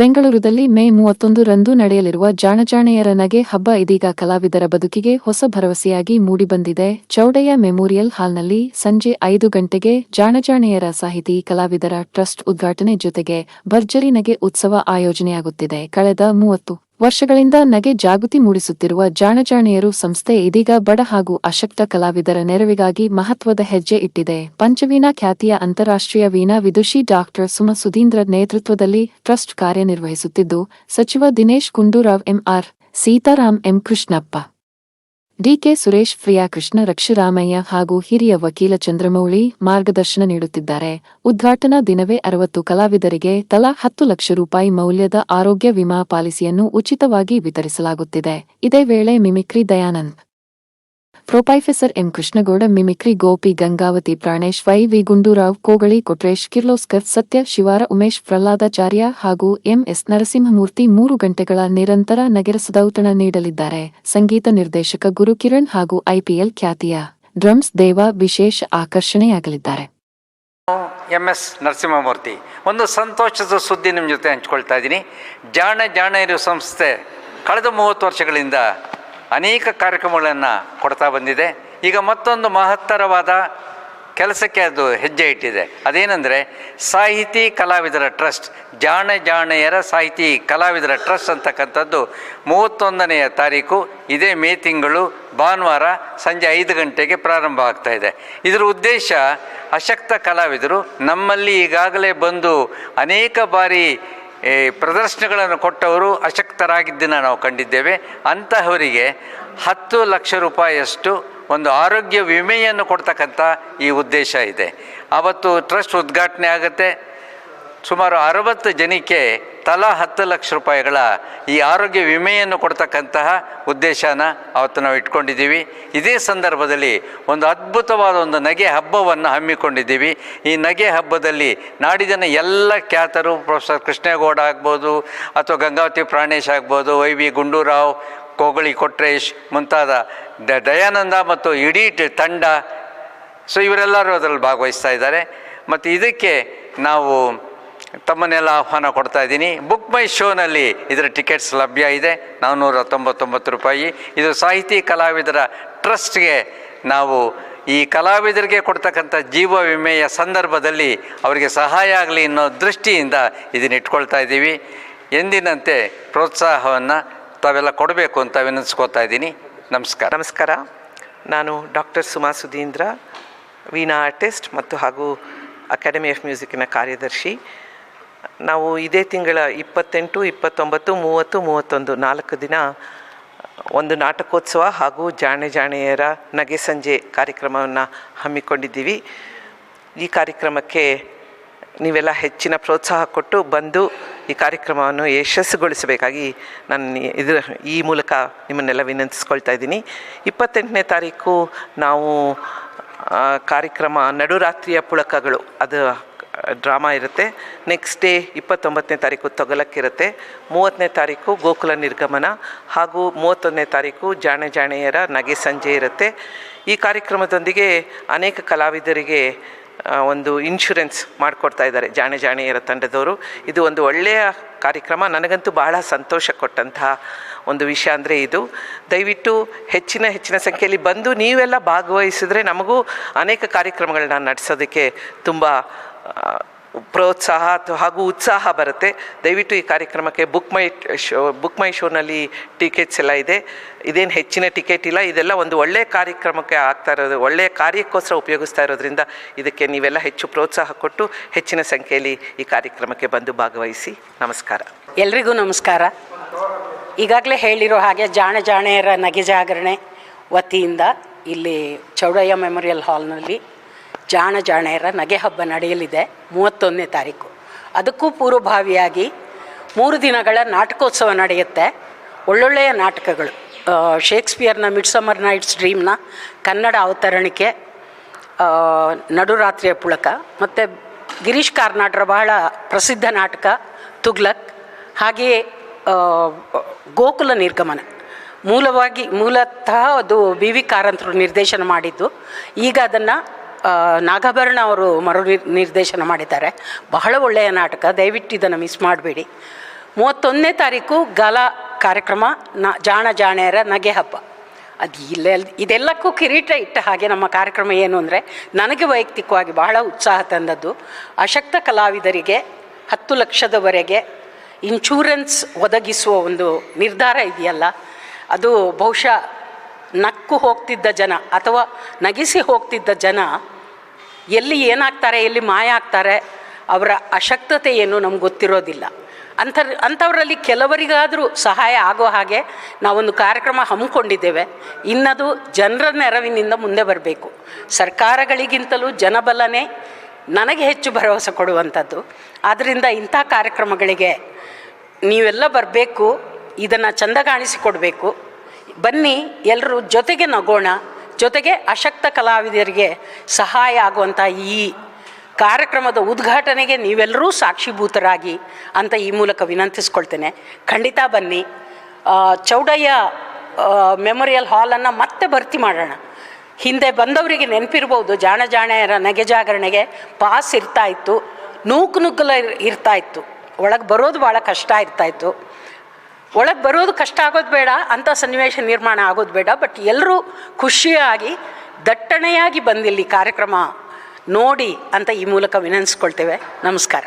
ಬೆಂಗಳೂರಲ್ಲಿ ಮೇ 31ರಂದು ನಡೆಯಲಿರುವ ಜಾಣಜಾಣೆಯರ ನಗೆ ಹಬ್ಬ ಇದೀಗ ಕಲಾವಿದರ ಬದುಕಿಗೆ ಹೊಸ ಭರವಸೆಯಾಗಿ ಮೂಡಿಬಂದಿದೆ. ಚೌಡಯ್ಯ ಮೆಮೋರಿಯಲ್ ಹಾಲ್ನಲ್ಲಿ ಸಂಜೆ 5 ಗಂಟೆಗೆ ಜಾಣಜಾಣೆಯರ ಸಾಹಿತಿ ಕಲಾವಿದರ ಟ್ರಸ್ಟ್ ಉದ್ಘಾಟನೆ ಜೊತೆಗೆ ಭರ್ಜರಿ ನಗೆ ಉತ್ಸವ ಆಯೋಜನೆಯಾಗುತ್ತಿದೆ. ಕಳೆದ 30 ವರ್ಷಗಳಿಂದ ನಗೆ ಜಾಗೃತಿ ಮೂಡಿಸುತ್ತಿರುವ ಜಾಣಜಾಣೆಯರು ಸಂಸ್ಥೆ ಇದೀಗ ಬಡ ಹಾಗೂ ಅಶಕ್ತ ಕಲಾವಿದರ ನೆರವಿಗಾಗಿ ಮಹತ್ವದ ಹೆಜ್ಜೆ ಇಟ್ಟಿದೆ. ಪಂಚವೀಣಾ ಖ್ಯಾತಿಯ ಅಂತಾರಾಷ್ಟ್ರೀಯ ವೀಣಾ ವಿದುಷಿ ಡಾ. ಸುಮಾ ಸುಧೀಂದ್ರ ನೇತೃತ್ವದಲ್ಲಿ ಟ್ರಸ್ಟ್ ಕಾರ್ಯನಿರ್ವಹಿಸುತ್ತಿದ್ದು, ಸಚಿವ Dinesh Gundu Rao, M R Seetharam, M Krishnappa, D K Suresh, Priya Krishna, Raksha Ramaiah ಹಾಗೂ ಹಿರಿಯ ವಕೀಲ ಚಂದ್ರಮೌಳಿ ಮಾರ್ಗದರ್ಶನ ನೀಡುತ್ತಿದ್ದಾರೆ. ಉದ್ಘಾಟನಾ ದಿನವೇ 60 ಕಲಾವಿದರಿಗೆ ತಲಾ 10 ಲಕ್ಷ ರೂಪಾಯಿ ಮೌಲ್ಯದ ಆರೋಗ್ಯ ವಿಮಾ ಪಾಲಿಸಿಯನ್ನು ಉಚಿತವಾಗಿ ವಿತರಿಸಲಾಗುತ್ತಿದೆ. ಇದೇ ವೇಳೆ mimicry Dayanand, professor M Krishna Gowda, mimicry Gopi Gangavathi, Pranesh, Y Gundu Rao, Kogali Kotresh, Kirloskar, Satya Shivara, Umesh, Prahladacharya ಹಾಗೂ ಎಂಎಸ್ ನರಸಿಂಹಮೂರ್ತಿ 3 ಗಂಟೆಗಳ ನಿರಂತರ ನಗೆರಸದೌತಣ ನೀಡಲಿದ್ದಾರೆ. ಸಂಗೀತ ನಿರ್ದೇಶಕ ಗುರು ಕಿರಣ್ ಹಾಗೂ ಐಪಿಎಲ್ ಖ್ಯಾತಿಯ ಡ್ರಮ್ಸ್ ದೇವ ವಿಶೇಷ ಆಕರ್ಷಣೆಯಾಗಲಿದ್ದಾರೆ. ಎಂಎಸ್ ನರಸಿಂಹಮೂರ್ತಿ, ಒಂದು ಸಂತೋಷದ ಸುದ್ದಿ ನಿಮ್ಮ ಜೊತೆ ಹಂಚ್ಕೊಳ್ತಾ ಇದ್ದೀನಿ. ಜಾಣೆಯರು ಸಂಸ್ಥೆ ಕಳೆದ 30 ವರ್ಷಗಳಿಂದ ಅನೇಕ ಕಾರ್ಯಕ್ರಮಗಳನ್ನು ಕೊಡ್ತಾ ಬಂದಿದೆ. ಈಗ ಮತ್ತೊಂದು ಮಹತ್ತರವಾದ ಕೆಲಸಕ್ಕೆ ಅದು ಹೆಜ್ಜೆ ಇಟ್ಟಿದೆ. ಅದೇನೆಂದರೆ ಸಾಹಿತಿ ಕಲಾವಿದರ ಟ್ರಸ್ಟ್, ಜಾಣೆಯರ ಸಾಹಿತಿ ಕಲಾವಿದರ ಟ್ರಸ್ಟ್ ಅಂತಕ್ಕಂಥದ್ದು 31ನೇ ತಾರೀಕು ಇದೇ ಮೇ ತಿಂಗಳು ಭಾನುವಾರ ಸಂಜೆ 5 ಗಂಟೆಗೆ ಪ್ರಾರಂಭ ಆಗ್ತಾ ಇದೆ. ಇದರ ಉದ್ದೇಶ ಅಶಕ್ತ ಕಲಾವಿದರು ನಮ್ಮಲ್ಲಿ ಈಗಾಗಲೇ ಬಂದು ಅನೇಕ ಬಾರಿ ಪ್ರದರ್ಶನಗಳನ್ನು ಕೊಟ್ಟವರು ಅಶಕ್ತರಾಗಿದ್ದನ್ನು ನಾವು ಕಂಡಿದ್ದೇವೆ. ಅಂತಹವರಿಗೆ 10 ಲಕ್ಷ ರೂಪಾಯಿಯಷ್ಟು ಒಂದು ಆರೋಗ್ಯ ವಿಮೆಯನ್ನು ಕೊಡ್ತಕ್ಕಂಥ ಈ ಉದ್ದೇಶ ಇದೆ. ಆವತ್ತು ಟ್ರಸ್ಟ್ ಉದ್ಘಾಟನೆ ಆಗುತ್ತೆ. ಸುಮಾರು 60 ಜನಕ್ಕೆ ತಲಾ 10 ಲಕ್ಷ ರೂಪಾಯಿಗಳ ಈ ಆರೋಗ್ಯ ವಿಮೆಯನ್ನು ಕೊಡ್ತಕ್ಕಂತಹ ಉದ್ದೇಶನ ಅವತ್ತು ನಾವು ಇಟ್ಕೊಂಡಿದ್ದೀವಿ. ಇದೇ ಸಂದರ್ಭದಲ್ಲಿ ಒಂದು ಅದ್ಭುತವಾದ ಒಂದು ನಗೆ ಹಬ್ಬವನ್ನು ಹಮ್ಮಿಕೊಂಡಿದ್ದೀವಿ. ಈ ನಗೆ ಹಬ್ಬದಲ್ಲಿ ನಾಡಿನ ಎಲ್ಲ ಖ್ಯಾತರು, ಪ್ರೊಫೆಸರ್ ಕೃಷ್ಣೇಗೌಡ ಆಗ್ಬೋದು, ಅಥವಾ ಗಂಗಾವತಿ ಪ್ರಾಣೇಶ್ ಆಗ್ಬೋದು, ವೈ ಗುಂಡೂರಾವ್, ಕೋಗಳಿ ಕೊಟ್ರೇಶ್ ಮುಂತಾದ ದಯಾನಂದ ಮತ್ತು ಇಡೀ ತಂಡ, ಸೊ ಇವರೆಲ್ಲರೂ ಅದರಲ್ಲಿ ಭಾಗವಹಿಸ್ತಾ ಇದ್ದಾರೆ. ಮತ್ತು ಇದಕ್ಕೆ ನಾವು ತಮ್ಮನ್ನೆಲ್ಲ ಆಹ್ವಾನ ಕೊಡ್ತಾ ಇದ್ದೀನಿ. ಬುಕ್ ಮೈ ಶೋನಲ್ಲಿ ಇದರ ಟಿಕೆಟ್ಸ್ ಲಭ್ಯ ಇದೆ, 499 ರೂಪಾಯಿ. ಇದು ಸಾಹಿತಿ ಕಲಾವಿದರ ಟ್ರಸ್ಟ್ಗೆ ನಾವು ಈ ಕಲಾವಿದರಿಗೆ ಕೊಡ್ತಕ್ಕಂಥ ಜೀವ ವಿಮೆಯ ಸಂದರ್ಭದಲ್ಲಿ ಅವರಿಗೆ ಸಹಾಯ ಆಗಲಿ ಅನ್ನೋ ದೃಷ್ಟಿಯಿಂದ ಇದನ್ನು ಇಟ್ಕೊಳ್ತಾ ಇದ್ದೀವಿ. ಎಂದಿನಂತೆ ಪ್ರೋತ್ಸಾಹವನ್ನು ತಾವೆಲ್ಲ ಕೊಡಬೇಕು ಅಂತ ವಿನಂತಿಸ್ಕೊತಾ ಇದ್ದೀನಿ. ನಮಸ್ಕಾರ. ನಾನು ಡಾಕ್ಟರ್ ಸುಮಾ ಸುಧೀಂದ್ರ, ವೀಣಾ ಆರ್ಟಿಸ್ಟ್ ಮತ್ತು ಹಾಗೂ ಅಕಾಡೆಮಿ ಆಫ್ ಮ್ಯೂಸಿಕ್ಕಿನ ಕಾರ್ಯದರ್ಶಿ. ನಾವು ಇದೇ ತಿಂಗಳ 28, 29, 30, 31 4 ದಿನ ಒಂದು ನಾಟಕೋತ್ಸವ ಹಾಗೂ ಜಾಣೆಯರ ನಗೆ ಸಂಜೆ ಕಾರ್ಯಕ್ರಮವನ್ನು ಹಮ್ಮಿಕೊಂಡಿದ್ದೀವಿ. ಈ ಕಾರ್ಯಕ್ರಮಕ್ಕೆ ನೀವೆಲ್ಲ ಹೆಚ್ಚಿನ ಪ್ರೋತ್ಸಾಹ ಕೊಟ್ಟು ಬಂದು ಈ ಕಾರ್ಯಕ್ರಮವನ್ನು ಯಶಸ್ಸುಗೊಳಿಸಬೇಕಾಗಿ ನಾನು ಈ ಮೂಲಕ ನಿಮ್ಮನ್ನೆಲ್ಲ ವಿನಂತಿಸ್ಕೊಳ್ತಾ ಇದ್ದೀನಿ. 28ನೇ ತಾರೀಕು ನಾವು ಕಾರ್ಯಕ್ರಮ ನಡುರಾತ್ರಿಯ ಪುಳಕಗಳು, ಅದು ಡ್ರಾಮಾ ಇರುತ್ತೆ. ನೆಕ್ಸ್ಟ್ ಡೇ 29ನೇ ತಾರೀಕು ತೊಗಲಕ್ಕಿರುತ್ತೆ. 30ನೇ ತಾರೀಕು ಗೋಕುಲ ನಿರ್ಗಮನ ಹಾಗೂ 31ನೇ ತಾರೀಕು ಜಾಣೆಯರ ನಗೆ ಸಂಜೆ ಇರುತ್ತೆ. ಈ ಕಾರ್ಯಕ್ರಮದೊಂದಿಗೆ ಅನೇಕ ಕಲಾವಿದರಿಗೆ ಒಂದು ಇನ್ಶೂರೆನ್ಸ್ ಮಾಡಿಕೊಡ್ತಾ ಇದ್ದಾರೆ ಜಾಣೆಯರ ತಂಡದವರು. ಇದು ಒಂದು ಒಳ್ಳೆಯ ಕಾರ್ಯಕ್ರಮ. ನನಗಂತೂ ಬಹಳ ಸಂತೋಷ ಕೊಟ್ಟಂತಹ ಒಂದು ವಿಷಯ ಅಂದರೆ ಇದು. ದಯವಿಟ್ಟು ಹೆಚ್ಚಿನ ಸಂಖ್ಯೆಯಲ್ಲಿ ಬಂದು ನೀವೆಲ್ಲ ಭಾಗವಹಿಸಿದ್ರೆ ನಮಗೂ ಅನೇಕ ಕಾರ್ಯಕ್ರಮಗಳನ್ನ ನಡೆಸೋದಕ್ಕೆ ತುಂಬ ಪ್ರೋತ್ಸಾಹ ಹಾಗೂ ಉತ್ಸಾಹ ಬರುತ್ತೆ. ದಯವಿಟ್ಟು ಈ ಕಾರ್ಯಕ್ರಮಕ್ಕೆ ಬುಕ್ ಮೈ ಶೋನಲ್ಲಿ ಟಿಕೆಟ್ಸ್ ಎಲ್ಲ ಇದೆ. ಇದೇನು ಹೆಚ್ಚಿನ ಟಿಕೆಟ್ ಇಲ್ಲ, ಇದೆಲ್ಲ ಒಂದು ಒಳ್ಳೆಯ ಕಾರ್ಯಕ್ರಮಕ್ಕೆ ಆಗ್ತಾ ಇರೋದು, ಒಳ್ಳೆಯ ಕಾರ್ಯಕ್ಕೋಸ್ಕರ ಉಪಯೋಗಿಸ್ತಾ ಇರೋದ್ರಿಂದ ಇದಕ್ಕೆ ನೀವೆಲ್ಲ ಹೆಚ್ಚು ಪ್ರೋತ್ಸಾಹ ಕೊಟ್ಟು ಹೆಚ್ಚಿನ ಸಂಖ್ಯೆಯಲ್ಲಿ ಈ ಕಾರ್ಯಕ್ರಮಕ್ಕೆ ಬಂದು ಭಾಗವಹಿಸಿ. ನಮಸ್ಕಾರ. ಎಲ್ರಿಗೂ ನಮಸ್ಕಾರ. ಈಗಾಗಲೇ ಹೇಳಿರೋ ಹಾಗೆ ಜಾಣೆಯರ ನಗೆ ಜಾಗರಣೆ ವತಿಯಿಂದ ಇಲ್ಲಿ ಚೌಡಯ್ಯ ಮೆಮೋರಿಯಲ್ ಹಾಲ್ನಲ್ಲಿ ಜಾಣೆಯರ ನಗೆ ಹಬ್ಬ ನಡೆಯಲಿದೆ 31ನೇ ತಾರೀಕು. ಅದಕ್ಕೂ ಪೂರ್ವಭಾವಿಯಾಗಿ 3 ದಿನಗಳ ನಾಟಕೋತ್ಸವ ನಡೆಯುತ್ತೆ. ಒಳ್ಳೊಳ್ಳೆಯ ನಾಟಕಗಳು, ಶೇಕ್ಸ್ಪಿಯರ್ನ ಮಿಡ್ಸಮರ್ ನೈಟ್ಸ್ ಡ್ರೀಮ್ನ ಕನ್ನಡ ಅವತರಣಿಕೆ, ನಡುರಾತ್ರಿಯ ಪುಳಕ, ಮತ್ತು ಗಿರೀಶ್ ಕಾರ್ನಾಡ್ರ ಬಹಳ ಪ್ರಸಿದ್ಧ ನಾಟಕ ತುಗ್ಲಕ್, ಹಾಗೆಯೇ ಗೋಕುಲ ನಿರ್ಗಮನ. ಮೂಲತಃ ಅದು BV ಕಾರಂತರು ನಿರ್ದೇಶನ ಮಾಡಿದ್ದು. ಈಗ ಅದನ್ನು ನಾಗಾಭರಣ ಅವರು ನಿರ್ದೇಶನ ಮಾಡಿದ್ದಾರೆ. ಬಹಳ ಒಳ್ಳೆಯ ನಾಟಕ, ದಯವಿಟ್ಟು ಇದನ್ನು ಮಿಸ್ ಮಾಡಬೇಡಿ. 31ನೇ ತಾರೀಕು ಗಾಲಾ ಕಾರ್ಯಕ್ರಮ ಜಾಣ ಜಾಣೆಯರ ನಗೆ ಹಬ್ಬ. ಅದು ಇದೆಲ್ಲಕ್ಕೂ ಕಿರೀಟ ಇಟ್ಟ ಹಾಗೆ ನಮ್ಮ ಕಾರ್ಯಕ್ರಮ ಏನು ಅಂದರೆ, ನನಗೆ ವೈಯಕ್ತಿಕವಾಗಿ ಬಹಳ ಉತ್ಸಾಹ ತಂದದ್ದು, ಅಶಕ್ತ ಕಲಾವಿದರಿಗೆ 10 ಲಕ್ಷದವರೆಗೆ ಇನ್ಶೂರೆನ್ಸ್ ಒದಗಿಸುವ ಒಂದು ನಿರ್ಧಾರ ಇದೆಯಲ್ಲ, ಅದು ಬಹುಶಃ ನಕ್ಕು ಹೋಗ್ತಿದ್ದ ಜನ ಅಥವಾ ನಗಿಸಿ ಹೋಗ್ತಿದ್ದ ಜನ ಎಲ್ಲಿ ಏನಾಗ್ತಾರೆ, ಎಲ್ಲಿ ಮಾಯ ಆಗ್ತಾರೆ, ಅವರ ಅಶಕ್ತತೆ ಏನು ನಮ್ಗೆ ಗೊತ್ತಿರೋದಿಲ್ಲ. ಅಂಥವರಲ್ಲಿ ಕೆಲವರಿಗಾದರೂ ಸಹಾಯ ಆಗೋ ಹಾಗೆ ನಾವೊಂದು ಕಾರ್ಯಕ್ರಮ ಹಮ್ಮಿಕೊಂಡಿದ್ದೇವೆ. ಇನ್ನದು ಜನರ ನೆರವಿನಿಂದ ಮುಂದೆ ಬರಬೇಕು. ಸರ್ಕಾರಗಳಿಗಿಂತಲೂ ಜನಬಲನೇ ನನಗೆ ಹೆಚ್ಚು ಭರವಸೆ ಕೊಡುವಂಥದ್ದು. ಆದ್ದರಿಂದ ಇಂಥ ಕಾರ್ಯಕ್ರಮಗಳಿಗೆ ನೀವೆಲ್ಲ ಬರಬೇಕು, ಇದನ್ನು ಚೆಂದ ಕಾಣಿಸಿಕೊಡಬೇಕು. ಬನ್ನಿ, ಎಲ್ಲರೂ ಜೊತೆಗೆ ನಗೋಣ, ಜೊತೆಗೆ ಅಶಕ್ತ ಕಲಾವಿದರಿಗೆ ಸಹಾಯ ಆಗುವಂಥ ಈ ಕಾರ್ಯಕ್ರಮದ ಉದ್ಘಾಟನೆಗೆ ನೀವೆಲ್ಲರೂ ಸಾಕ್ಷಿಭೂತರಾಗಿ ಅಂತ ಈ ಮೂಲಕ ವಿನಂತಿಸ್ಕೊಳ್ತೇನೆ. ಖಂಡಿತ ಬನ್ನಿ. ಚೌಡಯ್ಯ ಮೆಮೋರಿಯಲ್ ಹಾಲನ್ನು ಮತ್ತೆ ಭರ್ತಿ ಮಾಡೋಣ. ಹಿಂದೆ ಬಂದವರಿಗೆ ನೆನಪಿರ್ಬೋದು, ಜಾಣ ಜಾಣೆಯರ ನಗೆ ಜಾಗರಣೆಗೆ ಪಾಸ್ ಇರ್ತಾಯಿತ್ತು, ನೂಕುನುಗ್ಗಲ ಇರ್ತಾಯಿತ್ತು, ಒಳಗೆ ಬರೋದು ಭಾಳ ಕಷ್ಟ ಇರ್ತಾಯಿತ್ತು. ಒಳಗೆ ಬರೋದು ಕಷ್ಟ ಆಗೋದು ಬೇಡ, ಅಂಥ ಸನ್ನಿವೇಶ ನಿರ್ಮಾಣ ಆಗೋದು ಬೇಡ. ಬಟ್ ಎಲ್ಲರೂ ಖುಷಿಯಾಗಿ ದಟ್ಟಣೆಯಾಗಿ ಬಂದಿಲ್ಲಿ ಕಾರ್ಯಕ್ರಮ ನೋಡಿ ಅಂತ ಈ ಮೂಲಕ ವಿನಂತಿಸ್ಕೊಳ್ತೇವೆ. ನಮಸ್ಕಾರ.